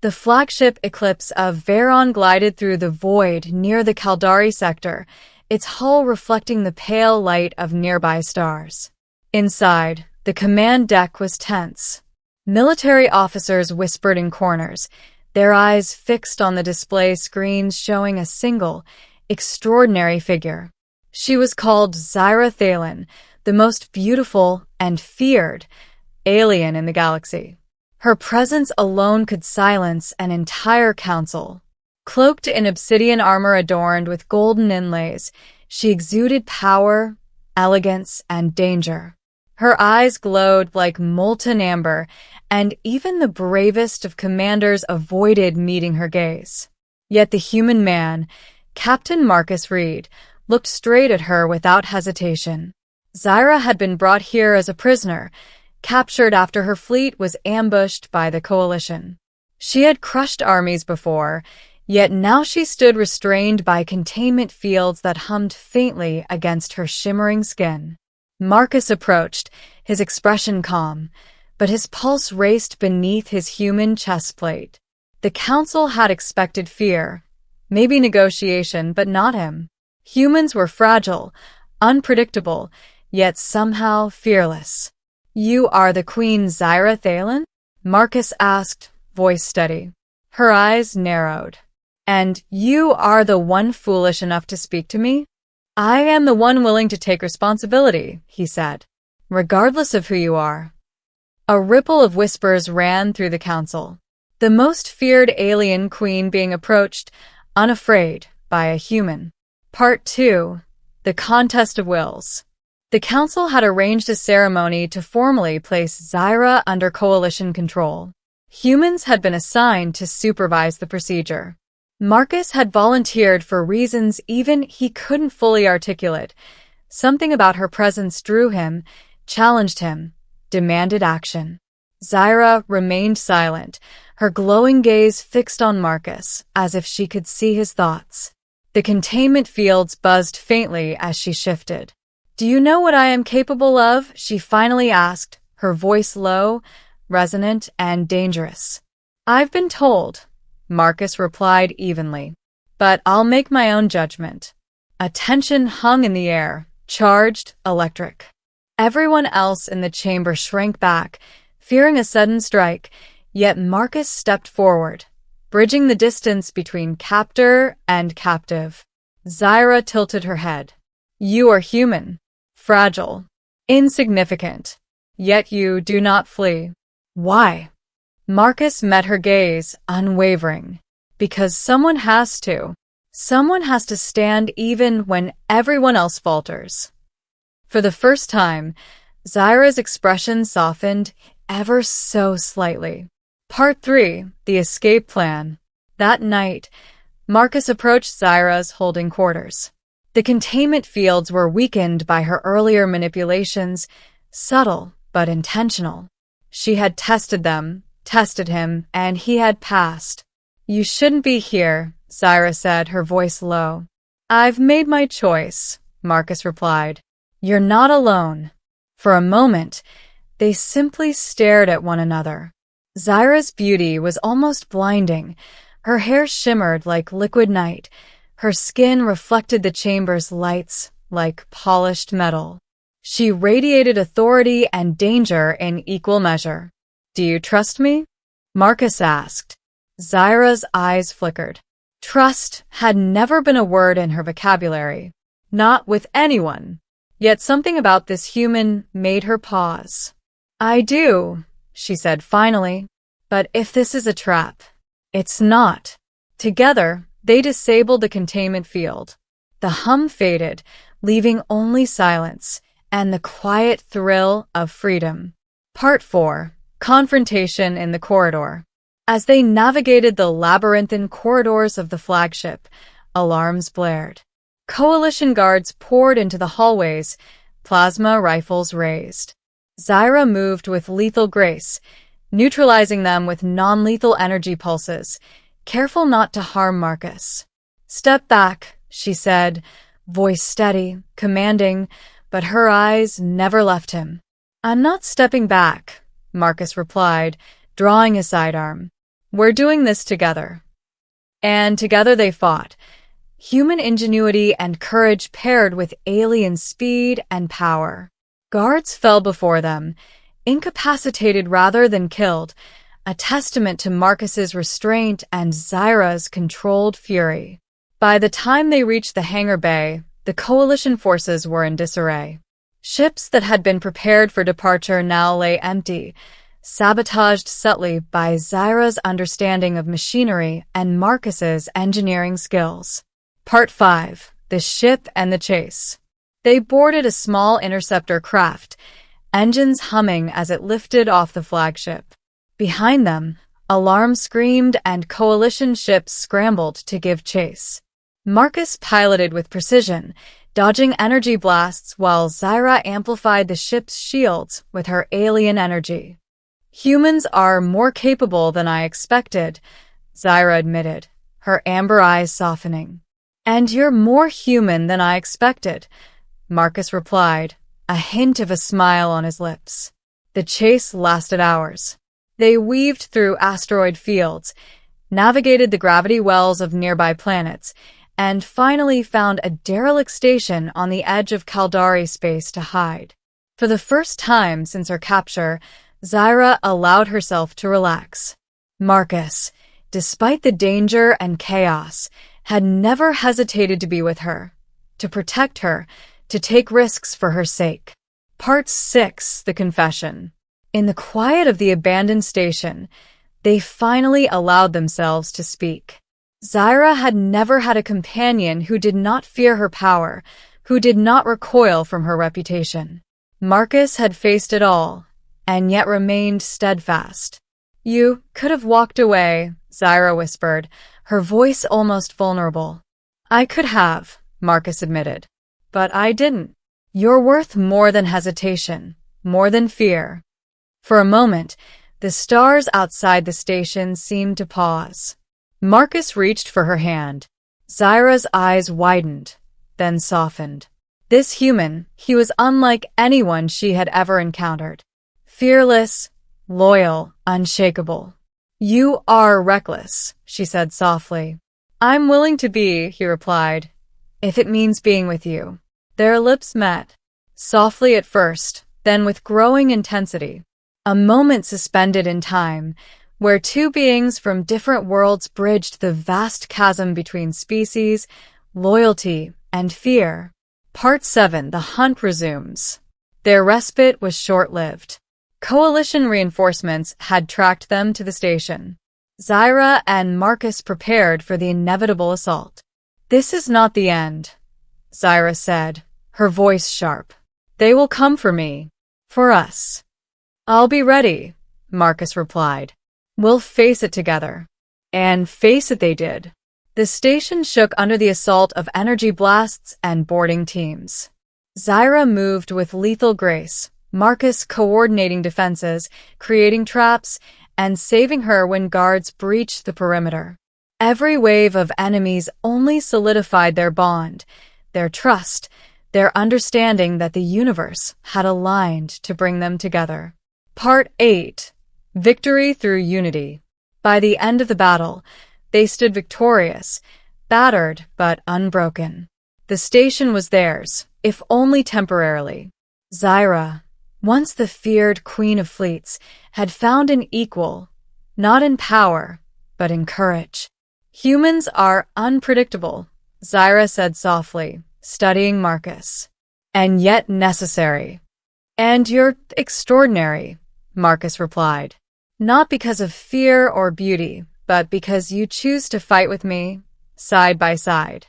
The flagship Eclipse of Veron glided through the void near the Caldari sector, its hull reflecting the pale light of nearby stars. Inside, the command deck was tense. Military officers whispered in corners, their eyes fixed on the display screens showing a single, extraordinary figure. She was called Zyra Thalen, the most beautiful and feared alien in the galaxy. Her presence alone could silence an entire council. Cloaked in obsidian armor adorned with golden inlays, she exuded power, elegance, and danger. Her eyes glowed like molten amber, and even the bravest of commanders avoided meeting her gaze. Yet the human man, Captain Marcus Reed, looked straight at her without hesitation. Zyra had been brought here as a prisoner, captured after her fleet was ambushed by the Coalition. She had crushed armies before, yet now she stood restrained by containment fields that hummed faintly against her shimmering skin. Marcus approached, his expression calm, but his pulse raced beneath his human chest plate. The council had expected fear, maybe negotiation, but not him. Humans were fragile, unpredictable, yet somehow fearless. "You are the Queen Zyra Thalen?" Marcus asked, voice steady. Her eyes narrowed. "And you are the one foolish enough to speak to me?" "I am the one willing to take responsibility," he said, "regardless of who you are." A ripple of whispers ran through the council. The most feared alien queen being approached, unafraid, by a human. Part 2. The Contest of Wills. The council had arranged a ceremony to formally place Zyra under Coalition control. Humans had been assigned to supervise the procedure. Marcus had volunteered for reasons even he couldn't fully articulate. Something about her presence drew him, challenged him, demanded action. Zyra remained silent, her glowing gaze fixed on Marcus, as if she could see his thoughts. The containment fields buzzed faintly as she shifted. "Do you know what I am capable of?" she finally asked, her voice low, resonant, and dangerous. "I've been told," Marcus replied evenly, "but I'll make my own judgment." A tension hung in the air, charged, electric. Everyone else in the chamber shrank back, fearing a sudden strike, yet Marcus stepped forward, bridging the distance between captor and captive. Zyra tilted her head. "You are human, fragile, insignificant, yet you do not flee. Why?" Marcus met her gaze, unwavering. "Because someone has to. Someone has to stand even when everyone else falters." For the first time, Zyra's expression softened ever so slightly. Part 3. The Escape Plan. That night, Marcus approached Zyra's holding quarters. The containment fields were weakened by her earlier manipulations, subtle but intentional. She had tested them, tested him, and he had passed. "You shouldn't be here," Zyra said, her voice low. "I've made my choice," Marcus replied. "You're not alone." For a moment, they simply stared at one another. Zyra's beauty was almost blinding. Her hair shimmered like liquid night. Her skin reflected the chamber's lights like polished metal. She radiated authority and danger in equal measure. "Do you trust me?" Marcus asked. Zyra's eyes flickered. Trust had never been a word in her vocabulary. Not with anyone. Yet something about this human made her pause. "I do," she said finally. "But if this is a trap." "It's not." Together, they disabled the containment field. The hum faded, leaving only silence and the quiet thrill of freedom. Part 4. Confrontation in the Corridor. As they navigated the labyrinthine corridors of the flagship, alarms blared. Coalition guards poured into the hallways, plasma rifles raised. Zyra moved with lethal grace, neutralizing them with non-lethal energy pulses, careful not to harm Marcus. "Step back," she said, voice steady, commanding, but her eyes never left him. "I'm not stepping back," Marcus replied, drawing his sidearm. We're doing this together. And together they fought. Human ingenuity and courage paired with alien speed and power. Guards fell before them, incapacitated rather than killed, a testament to Marcus's restraint and Zyra's controlled fury. By the time they reached the hangar bay, the coalition forces were in disarray. Ships that had been prepared for departure now lay empty, sabotaged subtly by Zyra's understanding of machinery and Marcus's engineering skills. Part 5. The Ship and the Chase. They boarded a small interceptor craft, engines humming as it lifted off the flagship. Behind them, alarms screamed and coalition ships scrambled to give chase. Marcus piloted with precision, dodging energy blasts while Zyra amplified the ship's shields with her alien energy. Humans are more capable than I expected, Zyra admitted, her amber eyes softening. And you're more human than I expected, Marcus replied, a hint of a smile on his lips. The chase lasted hours. They weaved through asteroid fields, navigated the gravity wells of nearby planets, and finally found a derelict station on the edge of Caldari space to hide. For the first time since her capture, Zyra allowed herself to relax. Marcus, despite the danger and chaos, had never hesitated to be with her, to protect her, to take risks for her sake. Part 6. The Confession. In the quiet of the abandoned station, they finally allowed themselves to speak. Zyra had never had a companion who did not fear her power, who did not recoil from her reputation. Marcus had faced it all, and yet remained steadfast. You could have walked away, Zyra whispered, her voice almost vulnerable. I could have, Marcus admitted. But I didn't. You're worth more than hesitation, more than fear. For a moment, the stars outside the station seemed to pause. Marcus reached for her hand. Zyra's eyes widened, then softened. This human, he was unlike anyone she had ever encountered. Fearless, loyal, unshakable. You are reckless, she said softly. I'm willing to be, he replied, if it means being with you. Their lips met, softly at first, then with growing intensity. A moment suspended in time, where two beings from different worlds bridged the vast chasm between species, loyalty, and fear. Part 7. The hunt resumes. Their respite was short-lived. Coalition reinforcements had tracked them to the station. Zyra and Marcus prepared for the inevitable assault. This is not the end, Zyra said, her voice sharp. They will come for me. For us. I'll be ready, Marcus replied. We'll face it together. And face it they did. The station shook under the assault of energy blasts and boarding teams. Zyra moved with lethal grace, Marcus coordinating defenses, creating traps, and saving her when guards breached the perimeter. Every wave of enemies only solidified their bond, their trust, their understanding that the universe had aligned to bring them together. Part 8. Victory through Unity. By the end of the battle, they stood victorious, battered but unbroken. The station was theirs, if only temporarily. Zyra, once the feared Queen of Fleets, had found an equal, not in power, but in courage. Humans are unpredictable, Zyra said softly, studying Marcus. And yet necessary. And you're extraordinary, Marcus replied. Not because of fear or beauty, but because you choose to fight with me, side by side.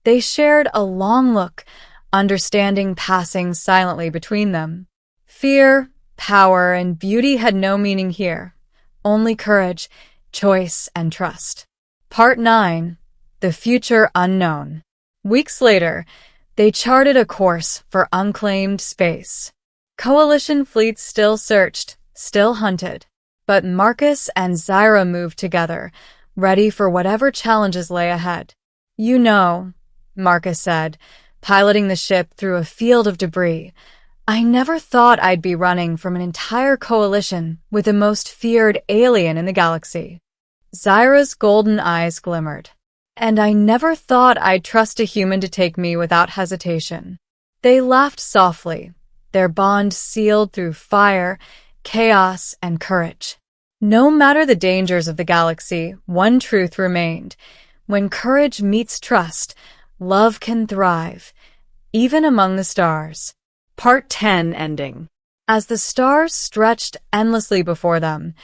They shared a long look, understanding passing silently between them. Fear, power, and beauty had no meaning here. Only courage, choice, and trust. Part 9. The Future Unknown. Weeks later, they charted a course for unclaimed space. Coalition fleets still searched, still hunted. But Marcus and Zyra moved together, ready for whatever challenges lay ahead. You know, Marcus said, piloting the ship through a field of debris. I never thought I'd be running from an entire coalition with the most feared alien in the galaxy. Zyra's golden eyes glimmered. And I never thought I'd trust a human to take me without hesitation. They laughed softly, their bond sealed through fire, chaos, and courage. No matter the dangers of the galaxy, one truth remained. When courage meets trust, love can thrive, even among the stars. Part 10 ending. As the stars stretched endlessly before them,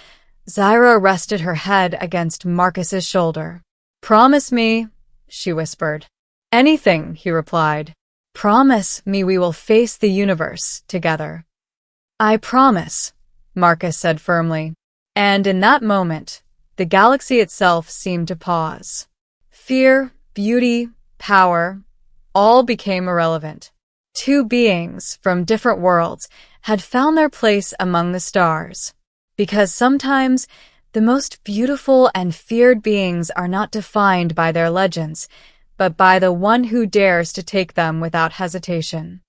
Zyra rested her head against Marcus's shoulder. "Promise me," she whispered. "Anything," he replied. "Promise me we will face the universe together." "I promise," Marcus said firmly. And in that moment, the galaxy itself seemed to pause. Fear, beauty, power, all became irrelevant. Two beings from different worlds had found their place among the stars. Because sometimes, the most beautiful and feared beings are not defined by their legends, but by the one who dares to take them without hesitation.